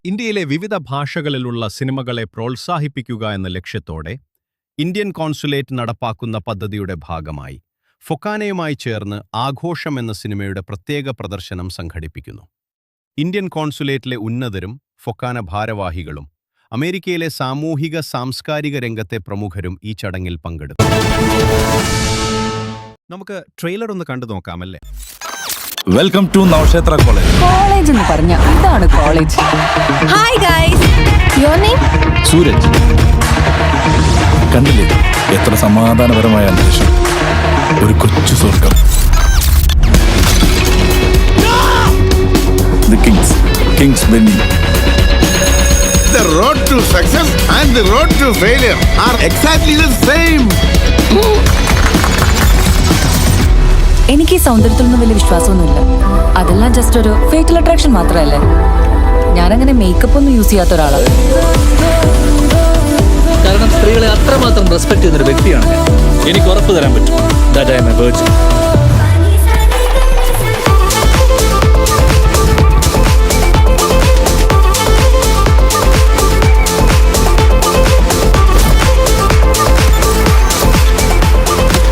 ഇന്ത്യയിലെ വിവിധ ഭാഷകളിലുള്ള സിനിമകളെ പ്രോത്സാഹിപ്പിക്കുക എന്ന ലക്ഷ്യത്തോടെ ഇന്ത്യൻ കോൺസുലേറ്റ് നടപ്പാക്കുന്ന പദ്ധതിയുടെ ഭാഗമായി ഫൊക്കാനയുമായി ചേർന്ന് ആഘോഷം എന്ന സിനിമയുടെ പ്രത്യേക പ്രദർശനം സംഘടിപ്പിക്കുന്നു. ഇന്ത്യൻ കോൺസുലേറ്റിലെ ഉന്നതരും ഫൊക്കാന ഭാരവാഹികളും അമേരിക്കയിലെ സാമൂഹിക സാംസ്കാരിക രംഗത്തെ പ്രമുഖരും ഈ ചടങ്ങിൽ പങ്കെടുത്തു. നമുക്ക് ട്രെയിലർ ഒന്ന് കണ്ടു നോക്കാമല്ലേ? Welcome to Navakshetra college. College എന്ന് പറഞ്ഞ ഇതാണ് college. Hi guys, your name? Sooraj. കണ്ടില്ലേ എത്ര സമാധാനപരമായ അന്തരീക്ഷം, ഒരു കൊച്ചു സ്വർഗം. The Kings Benny. The road to success and the road to failure are exactly the same. എനിക്ക് ഈ സൗന്ദര്യത്തിലൊന്നും വലിയ വിശ്വാസമൊന്നുമില്ല. അതെല്ലാം ജസ്റ്റ് ഒരു ഫേറ്റൽ അട്രാക്ഷൻ മാത്രമല്ലേ. ഞാനങ്ങനെ മേക്കപ്പ് ഒന്നും യൂസ് ചെയ്യാത്ത ഒരാളാണ്. കാരണം സ്ത്രീകളെ അത്രമാത്രം റെസ്പെക്ട് ചെയ്യുന്നൊരു വ്യക്തിയാണ് ഞാൻ. എനിക്ക് ഉറപ്പ് തരാൻ പറ്റും that I am a virgin.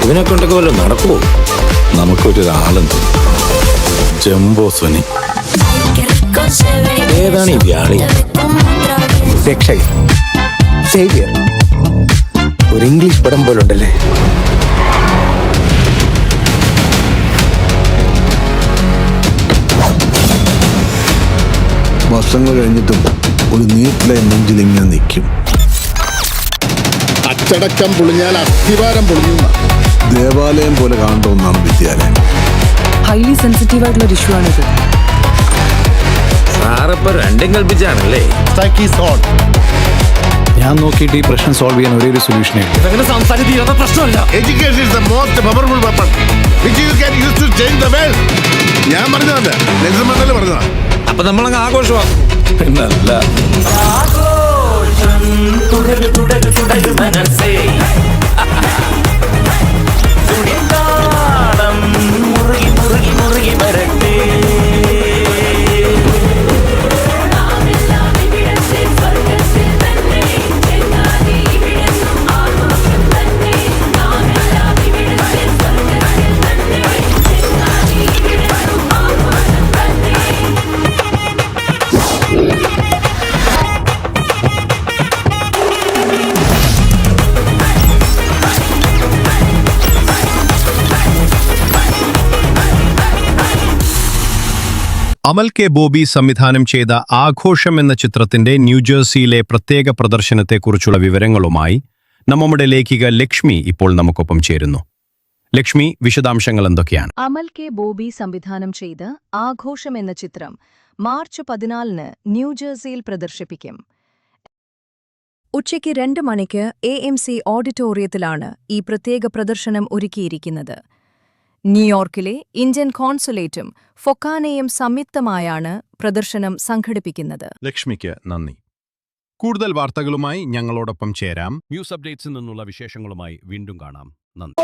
ഇവനെ കൊണ്ടൊക്കെ വല്ലതും നടക്കുമോ? നമുക്കൊരാളുണ്ട്, ജംബോ സ്വനി. ഏതാണ് ഈ വ്യാളി? രക്ഷകൻ, സേവിയർ. ഒരു ഇംഗ്ലീഷ് പടം പോലുണ്ടല്ലേ. വർഷങ്ങൾ കഴിഞ്ഞിട്ടും ഒരു നീറ്റിലെ നെഞ്ചിൽ ഇങ്ങനെ നിൽക്കും. അച്ചടക്കം പൊളിഞ്ഞാൽ അസ്ഥിവാരം പൊളിഞ്ഞു. ദേവാലയം പോലെ കാണേണ്ട ഒന്നാണ് വിദ്യാലയം. ഹൈലി സെൻസിറ്റീവ് ആയിട്ടുള്ള ഒരു ഇഷ്യൂ ആണിത്. സാറിപ്പോ രണ്ടും കൽപ്പിച്ചാണല്ലേ. ഞാൻ നോക്കിയിട്ട് ഈ പ്രശ്നം സോൾവ് ചെയ്യാൻ ഒരേ ഒരു സൊല്യൂഷനേ ഉള്ളൂ. പ്രശ്നമല്ല. Education is the most powerful weapon which you can use to change the world. ഞാൻ പറഞ്ഞതല്ല, നെൽസൺ മണ്ടേല പറഞ്ഞതാ. അപ്പൊ നമ്മളങ്ങ് ആഘോഷമാക്കും. പിന്നല്ല. അമൽ കെ ബോബി സംവിധാനം ചെയ്ത ആഘോഷം എന്ന ചിത്രത്തിന്റെ ന്യൂജേഴ്സിയിലെ പ്രത്യേക പ്രദർശനത്തെക്കുറിച്ചുള്ള വിവരങ്ങളുമായി നമ്മുടെ ലേഖിക ലക്ഷ്മി ഇപ്പോൾ നമുക്കൊപ്പം ചേരുന്നു. ലക്ഷ്മി, വിശദാംശങ്ങൾ എന്തൊക്കെയാണ്? അമൽ കെ ബോബി സംവിധാനം ചെയ്ത് ആഘോഷം എന്ന ചിത്രം മാർച്ച് 14 ന്യൂജേഴ്സിയിൽ പ്രദർശിപ്പിക്കും. ഉച്ചയ്ക്ക് 2 മണിക്ക് AMC ഓഡിറ്റോറിയത്തിലാണ് ഈ പ്രത്യേക പ്രദർശനം ഒരുക്കിയിരിക്കുന്നത്. ന്യൂയോർക്കിലെ ഇന്ത്യൻ കോൺസുലേറ്റും ഫൊക്കാനയും സംയുക്തമായാണ് പ്രദർശനം സംഘടിപ്പിക്കുന്നത്. ലക്ഷ്മിക്ക് നന്ദി. കൂടുതൽ വാർത്തകളുമായി ഞങ്ങളോടൊപ്പം ചേരാം. ന്യൂസ് അപ്ഡേറ്റ്സിൽ നിന്നുള്ള വിശേഷങ്ങളുമായി വീണ്ടും കാണാം. നന്ദി.